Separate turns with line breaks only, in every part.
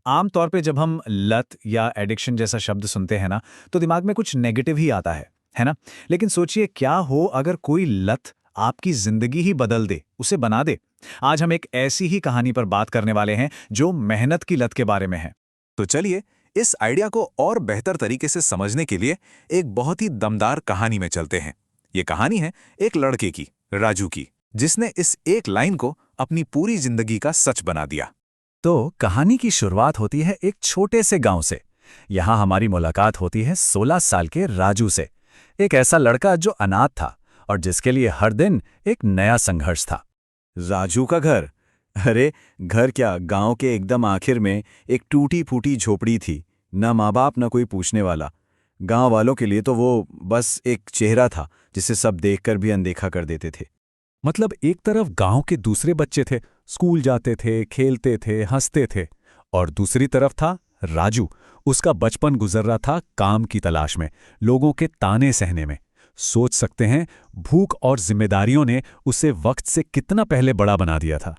आमतौर पे जब हम लत या एडिक्शन जैसा शब्द सुनते हैं ना, तो दिमाग में कुछ नेगेटिव ही आता है ना? लेकिन सोचिए क्या हो अगर कोई लत आपकी जिंदगी ही बदल दे, उसे बना दे। आज हम एक ऐसी ही कहानी पर बात करने वाले हैं जो मेहनत की लत के बारे में है।
तो चलिए इस आइडिया को और बेहतर तरीके से समझने के लिए एक बहुत ही दमदार कहानी में चलते हैं। ये कहानी है एक लड़के की, राजू की, जिसने इस एक लाइन को अपनी पूरी जिंदगी का सच बना दिया।
तो कहानी की शुरुआत होती है एक छोटे से गांव से। यहाँ हमारी मुलाकात होती है 16 साल के राजू से, एक ऐसा लड़का जो अनाथ था और जिसके लिए हर दिन एक नया संघर्ष था।
राजू का घर? अरे घर क्या, गांव के एकदम आखिर में एक टूटी फूटी झोपड़ी थी। न माँ बाप न कोई पूछने वाला। गांव वालों के लिए तो वो बस एक चेहरा था जिसे सब देखकर भी अनदेखा कर देते थे।
मतलब एक तरफ गांव के दूसरे बच्चे थे, स्कूल जाते थे, खेलते थे, हंसते थे, और दूसरी तरफ था राजू। उसका बचपन गुजर रहा था काम की तलाश में, लोगों के ताने सहने में। सोच सकते हैं भूख और जिम्मेदारियों ने उसे वक्त से कितना पहले बड़ा बना दिया था।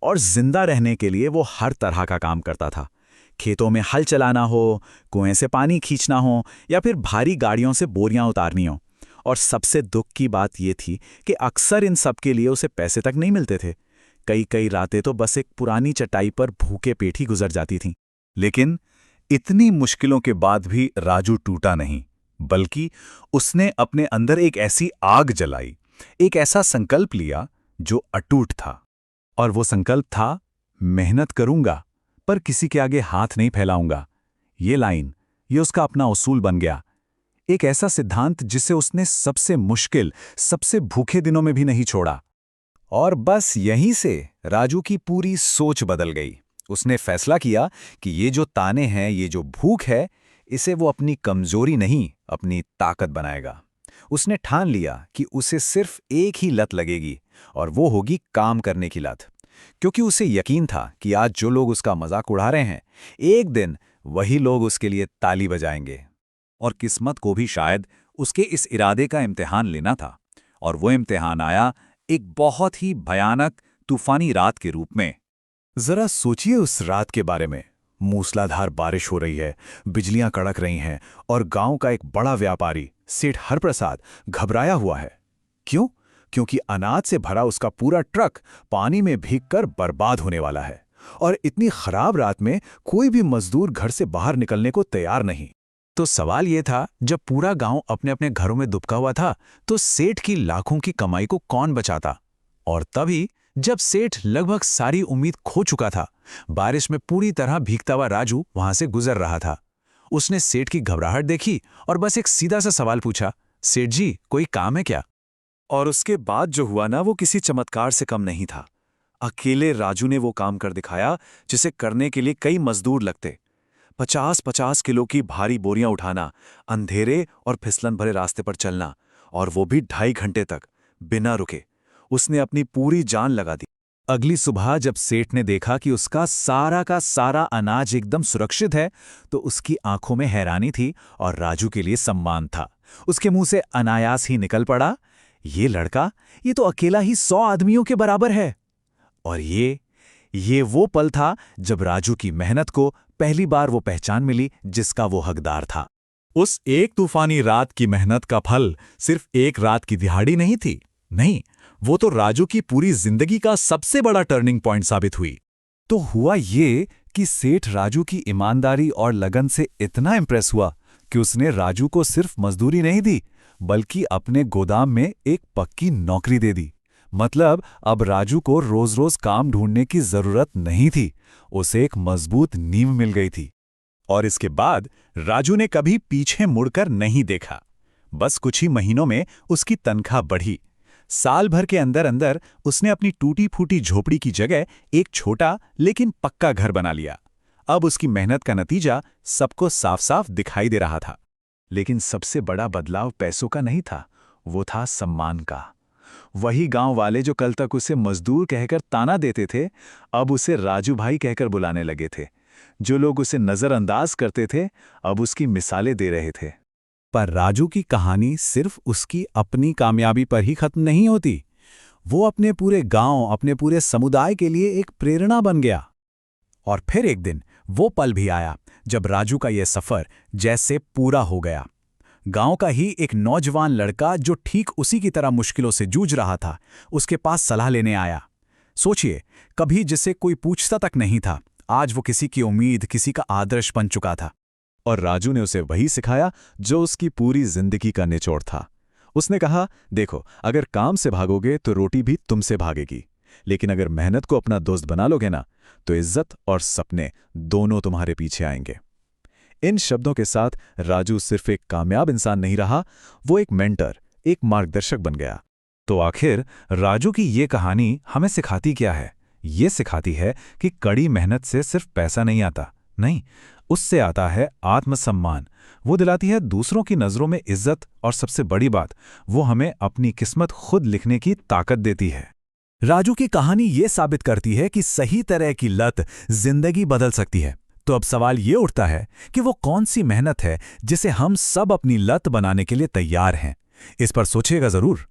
और जिंदा रहने के लिए वो हर तरह का काम करता था। खेतों में हल चलाना हो, कुएं से पानी खींचना हो, या फिर भारी गाड़ियों से बोरियां उतारनी हो। और सबसे दुख की बात ये थी कि अक्सर इन सब के लिए उसे पैसे तक नहीं मिलते थे। कई कई रातें तो बस एक पुरानी चटाई पर भूखे पेट ही गुजर जाती थीं।
लेकिन इतनी मुश्किलों के बाद भी राजू टूटा नहीं, बल्कि उसने अपने अंदर एक ऐसी आग जलाई, एक ऐसा संकल्प लिया जो अटूट था। और वो संकल्प था, मेहनत करूंगा पर किसी के आगे हाथ नहीं फैलाऊंगा। ये लाइन, ये उसका अपना उसूल बन गया। एक ऐसा सिद्धांत जिसे उसने सबसे मुश्किल, सबसे भूखे दिनों में भी नहीं छोड़ा।
और बस यहीं से राजू की पूरी सोच बदल गई। उसने फैसला किया कि ये जो ताने हैं, ये जो भूख है, इसे वो अपनी कमजोरी नहीं, अपनी ताकत बनाएगा। उसने ठान लिया कि उसे सिर्फ एक ही लत लगेगी, और वो होगी काम करने की लत। क्योंकि उसे यकीन था कि आज जो लोग उसका मजाक उड़ा रहे हैं, एक दिन वही लोग उसके लिए ताली बजाएंगे।
और किस्मत को भी शायद उसके इस इरादे का इम्तिहान लेना था। और वो इम्तिहान आया एक बहुत ही भयानक, तूफानी रात के रूप में।
जरा सोचिए उस रात के बारे में। मूसलाधार बारिश हो रही है, बिजलियां कड़क रही हैं, और गांव का एक बड़ा व्यापारी, सेठ हरप्रसाद, घबराया हुआ है। क्यों? क्योंकि अनाज से भरा उसका पूरा ट्रक पानी में भीगकर बर्बाद होने वाला है। और इतनी खराब रात में कोई भी मजदूर घर से बाहर निकलने को तैयार नहीं। तो सवाल यह था, जब पूरा गांव अपने अपने घरों में दुबका हुआ था, तो सेठ की लाखों की कमाई को कौन बचाता? और तभी जब सेठ लगभग सारी उम्मीद खो चुका था, बारिश में पूरी तरह भीगता हुआ राजू वहां से गुजर रहा था। उसने सेठ की घबराहट देखी और बस एक सीधा सा सवाल पूछा, सेठ जी, कोई काम है क्या? और उसके बाद जो हुआ ना, वो किसी चमत्कार से कम नहीं था। अकेले राजू ने वो काम कर दिखाया जिसे करने के लिए कई मजदूर लगते। 50-50 किलो की भारी बोरियां उठाना, अंधेरे और फिसलन भरे रास्ते पर चलना, और वो भी 2.5 घंटे तक बिना रुके। उसने अपनी पूरी जान लगा दी। अगली सुबह जब सेठ ने देखा कि उसका सारा का सारा अनाज एकदम सुरक्षित है, तो उसकी आंखों में हैरानी थी और राजू के लिए सम्मान था। उसके मुंह से अनायास ही निकल पड़ा, ये लड़का, ये तो अकेला ही 100 आदमियों के बराबर है। और ये वो पल था जब राजू की मेहनत को पहली बार वो पहचान मिली जिसका वो हकदार था।
उस एक तूफानी रात की मेहनत का फल सिर्फ एक रात की दिहाड़ी नहीं थी। नहीं, वो तो राजू की पूरी जिंदगी का सबसे बड़ा टर्निंग पॉइंट साबित हुई।
तो हुआ ये कि सेठ राजू की ईमानदारी और लगन से इतना इंप्रेस हुआ कि उसने राजू को सिर्फ मजदूरी नहीं दी, बल्कि अपने गोदाम में एक पक्की नौकरी दे दी। मतलब अब राजू को रोज रोज काम ढूंढने की जरूरत नहीं थी, उसे एक मजबूत नींव मिल गई थी।
और इसके बाद राजू ने कभी पीछे मुड़कर नहीं देखा। बस कुछ ही महीनों में उसकी तनख्वाह बढ़ी। साल भर के अंदर अंदर उसने अपनी टूटी फूटी झोपड़ी की जगह एक छोटा लेकिन पक्का घर बना लिया। अब उसकी मेहनत का नतीजा सबको साफ साफ दिखाई दे रहा था।
लेकिन सबसे बड़ा बदलाव पैसों का नहीं था, वो था सम्मान का। वही गांव वाले जो कल तक उसे मजदूर कहकर ताना देते थे, अब उसे राजू भाई कहकर बुलाने लगे थे। जो लोग उसे नजरअंदाज करते थे, अब उसकी मिसालें दे रहे थे।
पर राजू की कहानी सिर्फ उसकी अपनी कामयाबी पर ही खत्म नहीं होती। वो अपने पूरे गांव, अपने पूरे समुदाय के लिए एक प्रेरणा बन गया। और फिर एक दिन
वो पल भी आया जब राजू का यह सफर जैसे पूरा हो गया। गांव का ही एक नौजवान लड़का जो ठीक उसी की तरह मुश्किलों से जूझ रहा था, उसके पास सलाह लेने आया। सोचिए, कभी जिसे कोई पूछता तक नहीं था, आज वो किसी की उम्मीद, किसी का आदर्श बन चुका था।
और राजू ने उसे वही सिखाया जो उसकी पूरी जिंदगी का निचोड़ था। उसने कहा, देखो, अगर काम से भागोगे तो रोटी भी तुमसे भागेगी, लेकिन अगर मेहनत को अपना दोस्त बना लोगे ना, तो इज्जत और सपने दोनों तुम्हारे पीछे आएंगे। इन शब्दों के साथ राजू सिर्फ एक कामयाब इंसान नहीं रहा, वो एक मेंटर, एक मार्गदर्शक बन गया। तो आखिर राजू की ये कहानी हमें सिखाती क्या है? ये सिखाती है कि कड़ी मेहनत से सिर्फ पैसा नहीं आता, नहीं, उससे आता है आत्मसम्मान। वो दिलाती है दूसरों की नज़रों में इज्जत, और सबसे बड़ी बात, वो हमें अपनी किस्मत खुद लिखने की ताकत देती है।
राजू की कहानी ये साबित करती है कि सही तरह की लत जिंदगी बदल सकती है। तो अब सवाल ये उठता है कि वो कौन सी मेहनत है जिसे हम सब अपनी लत बनाने के लिए तैयार हैं? इस पर सोचिएगा जरूर।